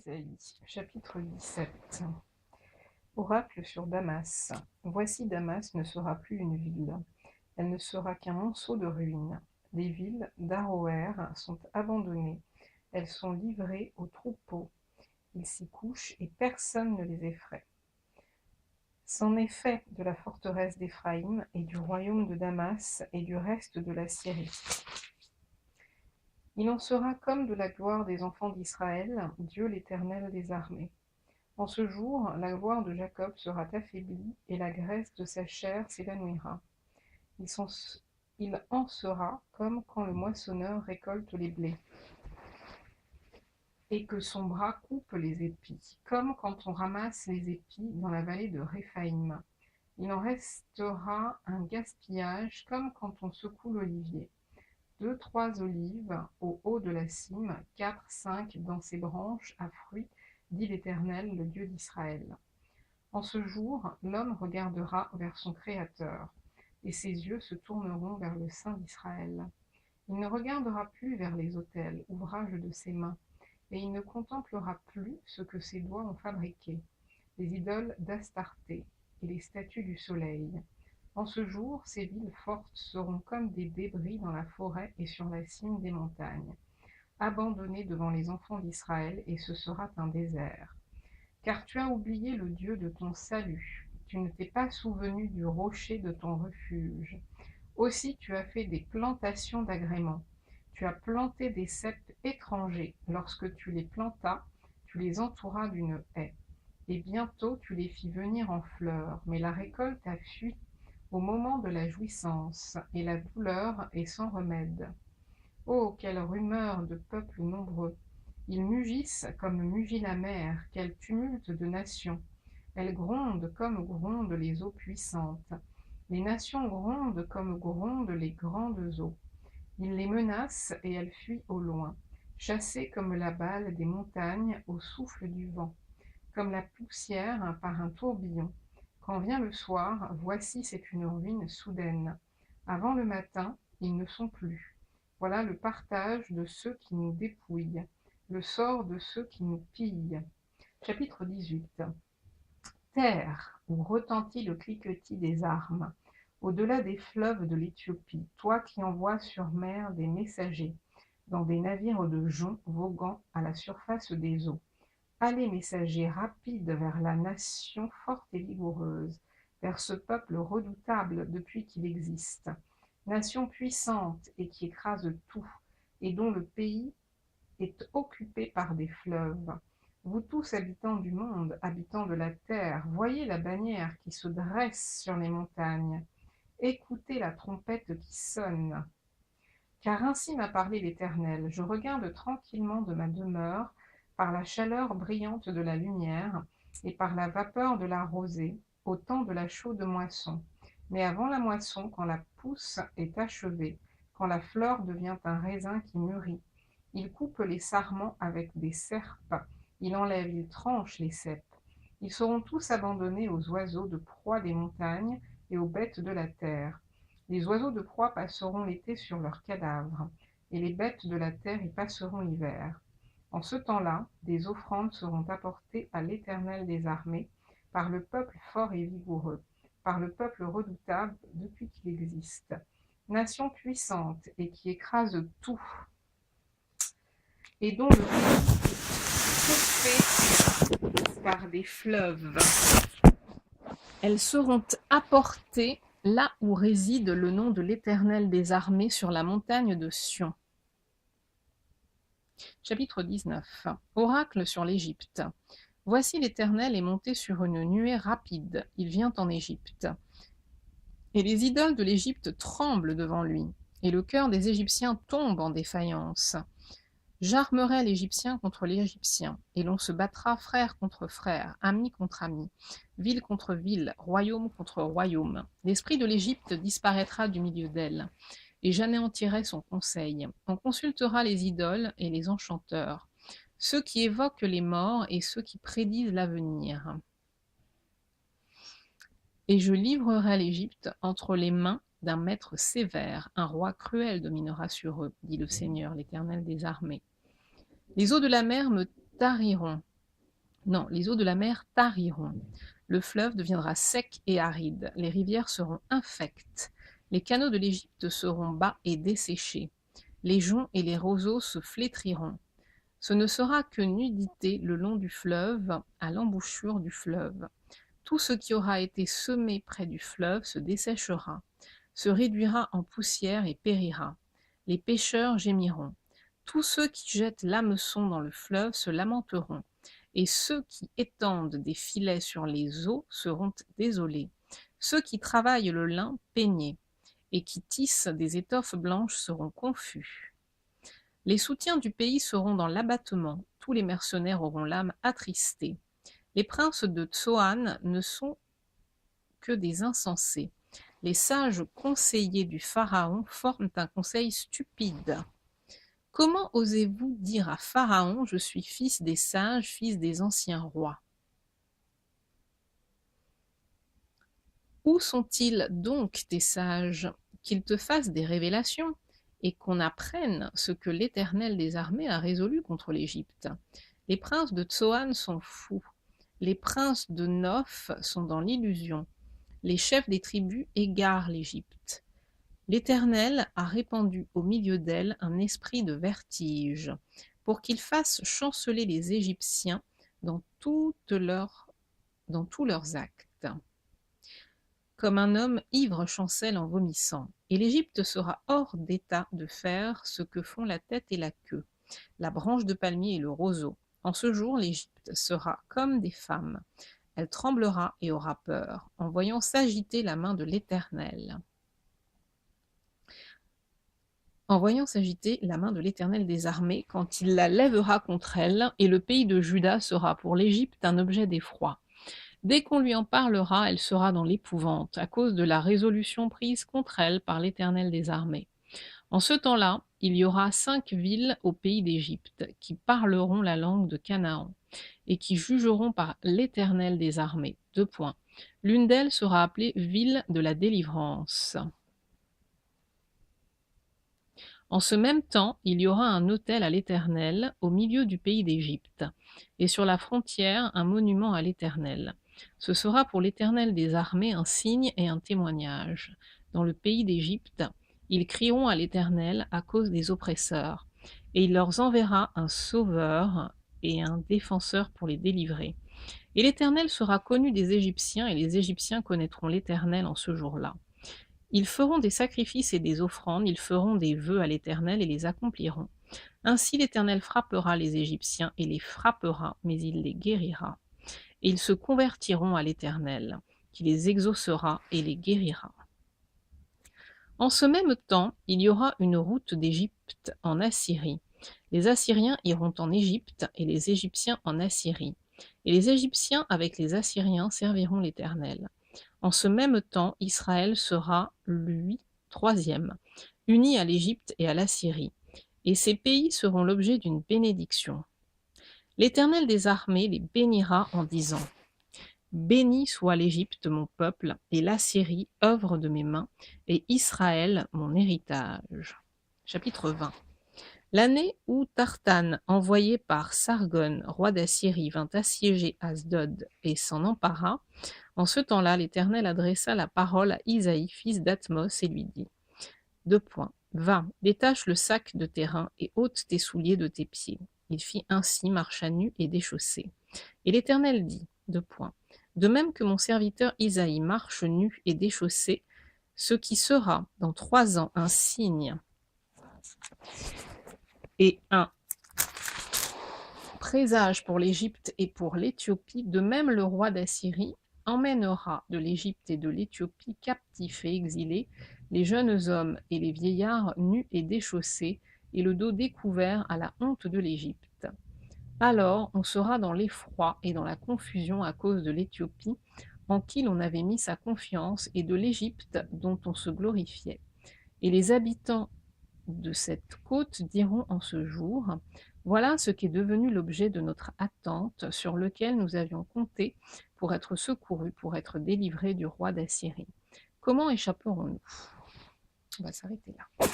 Isaïe, chapitre 17. Oracle sur Damas. Voici Damas ne sera plus une ville, elle ne sera qu'un monceau de ruines. Les villes d'Aroër sont abandonnées, elles sont livrées aux troupeaux. Ils s'y couchent et personne ne les effraie. C'en est fait de la forteresse d'Éphraïm et du royaume de Damas et du reste de la Syrie. Il en sera comme de la gloire des enfants d'Israël, Dieu l'Éternel des armées. En ce jour, la gloire de Jacob sera affaiblie, et la graisse de sa chair s'évanouira. Il en sera comme quand le moissonneur récolte les blés, et que son bras coupe les épis, comme quand on ramasse les épis dans la vallée de Réphaïm. Il en restera un gaspillage, comme quand on secoue l'olivier. 2, 3 olives au haut de la cime, 4, 5 dans ses branches à fruits, dit l'Éternel, le Dieu d'Israël. En ce jour, l'homme regardera vers son Créateur, et ses yeux se tourneront vers le Saint d'Israël. Il ne regardera plus vers les autels, ouvrage de ses mains, et il ne contemplera plus ce que ses doigts ont fabriqué, les idoles d'Astarté et les statues du soleil. En ce jour, ces villes fortes seront comme des débris dans la forêt et sur la cime des montagnes, abandonnées devant les enfants d'Israël, et ce sera un désert. Car tu as oublié le Dieu de ton salut, tu ne t'es pas souvenu du rocher de ton refuge. Aussi tu as fait des plantations d'agréments, tu as planté des ceps étrangers. Lorsque tu les plantas, tu les entouras d'une haie, et bientôt tu les fis venir en fleurs, mais la récolte a fui au moment de la jouissance, et la douleur est sans remède. Oh, quelle rumeur de peuples nombreux! Ils mugissent comme mugit la mer, quel tumulte de nations! Elles grondent comme grondent les eaux puissantes. Les nations grondent comme grondent les grandes eaux. Ils les menacent et elles fuient au loin, chassées comme la balle des montagnes au souffle du vent, comme la poussière par un tourbillon. Quand vient le soir, voici c'est une ruine soudaine. Avant le matin, ils ne sont plus. Voilà le partage de ceux qui nous dépouillent, le sort de ceux qui nous pillent. Chapitre 18. Terre, où retentit le cliquetis des armes, au-delà des fleuves de l'Éthiopie, toi qui envoies sur mer des messagers, dans des navires de joncs voguant à la surface des eaux. Allez, messagers, rapides vers la nation forte et vigoureuse, vers ce peuple redoutable depuis qu'il existe, nation puissante et qui écrase tout, et dont le pays est occupé par des fleuves. Vous tous, habitants du monde, habitants de la terre, voyez la bannière qui se dresse sur les montagnes. Écoutez la trompette qui sonne. Car ainsi m'a parlé l'Éternel, je regarde tranquillement de ma demeure, par la chaleur brillante de la lumière, et par la vapeur de la rosée, au temps de la chaude moisson. Mais avant la moisson, quand la pousse est achevée, quand la fleur devient un raisin qui mûrit, il coupe les sarments avec des serpes, il enlève, il tranche les ceps. Ils seront tous abandonnés aux oiseaux de proie des montagnes et aux bêtes de la terre. Les oiseaux de proie passeront l'été sur leurs cadavres, et les bêtes de la terre y passeront l'hiver. En ce temps-là, des offrandes seront apportées à l'Éternel des armées, par le peuple fort et vigoureux, par le peuple redoutable depuis qu'il existe. Nation puissante et qui écrase tout, et dont le pays est coupé par des fleuves. Elles seront apportées là où réside le nom de l'Éternel des armées sur la montagne de Sion. Chapitre 19. Oracle sur l'Égypte. Voici l'Éternel est monté sur une nuée rapide, il vient en Égypte. Et les idoles de l'Égypte tremblent devant lui, et le cœur des Égyptiens tombe en défaillance. J'armerai l'Égyptien contre l'Égyptien, et l'on se battra frère contre frère, ami contre ami, ville contre ville, royaume contre royaume. L'esprit de l'Égypte disparaîtra du milieu d'elle, et j'anéantirai son conseil. On consultera les idoles et les enchanteurs, ceux qui évoquent les morts et ceux qui prédisent l'avenir. Et je livrerai l'Égypte entre les mains d'un maître sévère, un roi cruel dominera sur eux, dit le Seigneur, l'Éternel des armées. Les eaux de la mer me tariront, Non, les eaux de la mer tariront. Le fleuve deviendra sec et aride. Les rivières seront infectes. Les canaux de l'Égypte seront bas et desséchés. Les joncs et les roseaux se flétriront. Ce ne sera que nudité le long du fleuve, à l'embouchure du fleuve. Tout ce qui aura été semé près du fleuve se desséchera, se réduira en poussière et périra. Les pêcheurs gémiront. Tous ceux qui jettent l'hameçon dans le fleuve se lamenteront, et ceux qui étendent des filets sur les eaux seront désolés. Ceux qui travaillent le lin peignés, et qui tissent des étoffes blanches seront confus. Les soutiens du pays seront dans l'abattement, tous les mercenaires auront l'âme attristée. Les princes de Tsoan ne sont que des insensés. Les sages conseillers du Pharaon forment un conseil stupide. Comment osez-vous dire à Pharaon, je suis fils des sages, fils des anciens rois? Où sont-ils donc tes sages? Qu'ils te fassent des révélations et qu'on apprenne ce que l'Éternel des armées a résolu contre l'Égypte. Les princes de Tsoan sont fous. Les princes de Noph sont dans l'illusion. Les chefs des tribus égarent l'Égypte. L'Éternel a répandu au milieu d'elle un esprit de vertige, pour qu'il fasse chanceler les Égyptiens dans tous leurs actes. Comme un homme ivre chancelle en vomissant, et l'Égypte sera hors d'état de faire ce que font la tête et la queue, la branche de palmier et le roseau. En ce jour, l'Égypte sera comme des femmes. Elle tremblera et aura peur, en voyant s'agiter la main de l'Éternel. En voyant s'agiter la main de l'Éternel des armées, quand il la lèvera contre elle, et le pays de Juda sera pour l'Égypte un objet d'effroi. Dès qu'on lui en parlera, elle sera dans l'épouvante, à cause de la résolution prise contre elle par l'Éternel des armées. En ce temps-là, il y aura 5 villes au pays d'Égypte, qui parleront la langue de Canaan, et qui jugeront par l'Éternel des armées. 2 points. L'une d'elles sera appelée ville de la délivrance. En ce même temps, il y aura un autel à l'Éternel au milieu du pays d'Égypte, et sur la frontière un monument à l'Éternel. Ce sera pour l'Éternel des armées un signe et un témoignage. Dans le pays d'Égypte, ils crieront à l'Éternel à cause des oppresseurs, et il leur enverra un sauveur et un défenseur pour les délivrer. Et l'Éternel sera connu des Égyptiens, et les Égyptiens connaîtront l'Éternel en ce jour-là. Ils feront des sacrifices et des offrandes, ils feront des vœux à l'Éternel et les accompliront. Ainsi l'Éternel frappera les Égyptiens et les frappera, mais il les guérira. Et ils se convertiront à l'Éternel, qui les exaucera et les guérira. En ce même temps, il y aura une route d'Égypte en Assyrie. Les Assyriens iront en Égypte et les Égyptiens en Assyrie. Et les Égyptiens avec les Assyriens serviront l'Éternel. En ce même temps, Israël sera, lui, troisième, uni à l'Égypte et à l'Assyrie, et ces pays seront l'objet d'une bénédiction. L'Éternel des armées les bénira en disant: Béni soit l'Égypte, mon peuple, et l'Assyrie, œuvre de mes mains, et Israël, mon héritage. Chapitre 20. L'année où Tartane, envoyé par Sargon, roi d'Assyrie, vint assiéger Asdod et s'en empara, en ce temps-là, l'Éternel adressa la parole à Isaïe, fils d'Athmos, et lui dit: 2 points. Va, détache le sac de tes reins et ôte tes souliers de tes pieds. Il fit ainsi, marcha nu et déchaussé. Et l'Éternel dit: 2 points. De même que mon serviteur Isaïe marche nu et déchaussé, ce qui sera dans 3 ans un signe et un présage pour l'Égypte et pour l'Éthiopie, de même le roi d'Assyrie emmènera de l'Égypte et de l'Éthiopie captifs et exilés les jeunes hommes et les vieillards nus et déchaussés, et le dos découvert à la honte de l'Égypte. Alors on sera dans l'effroi et dans la confusion à cause de l'Éthiopie, en qui l'on avait mis sa confiance, et de l'Égypte dont on se glorifiait. Et les habitants de cette côte diront en ce jour: voilà ce qui est devenu l'objet de notre attente, sur lequel nous avions compté pour être secourus, pour être délivrés du roi d'Assyrie. Comment échapperons-nous? On va s'arrêter là.